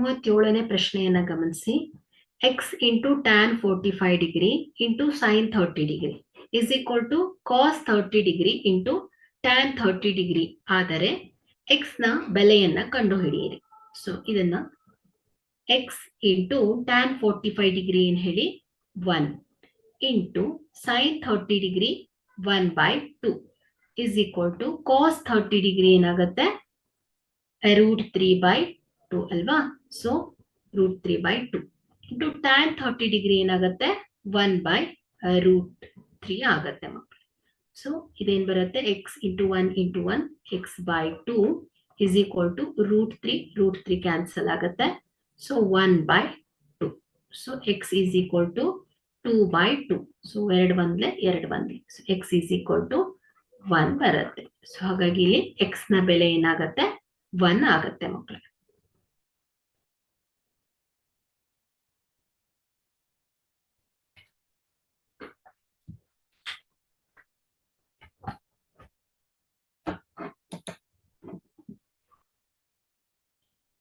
37ನೇ ಪ್ರಶ್ನೆಯನ್ನ ಗಮನಿಸಿ. X into tan 45 degree into sine 30 degree is equal to cos 30 degree into tan 30 degree ಆದರೆ x ನ ಬೆಲೆಯನ್ನ ಕಂಡುಹಿಡಿಯಿರಿ. ಸೊ ಇದನ್ನ ಎಕ್ಸ್ ಇಂಟು ಟ್ಯಾನ್ 45 ಡಿಗ್ರಿ ಏನ್ ಹೇಳಿ 1 into sine 30 degree 1/2 is equal to cos 30 degree ಏನಾಗುತ್ತೆ √3/2 ಅಲ್ವಾ. ಸೊ √3/2 ಇಂಟು ಟ್ಯಾನ್ 30 ಡಿಗ್ರಿ ಏನಾಗುತ್ತೆ 1/√3 ಆಗತ್ತೆ ಮಕ್ಕಳು. ಸೊ ಇದೇನ್ ಬರುತ್ತೆ x into 1 into 1 x/2 is equal to √3 cancel ಆಗುತ್ತೆ. So 1/2. So x is equal to 2/2. So 2 1 2 1. So x is equal to 1 ಬರುತ್ತೆ. So ಹಾಗಾಗಿ ಇಲ್ಲಿ ಎಕ್ಸ್ ನ ಬೆಲೆ ಏನಾಗುತ್ತೆ 1 ಆಗುತ್ತೆ ಮಕ್ಕಳು.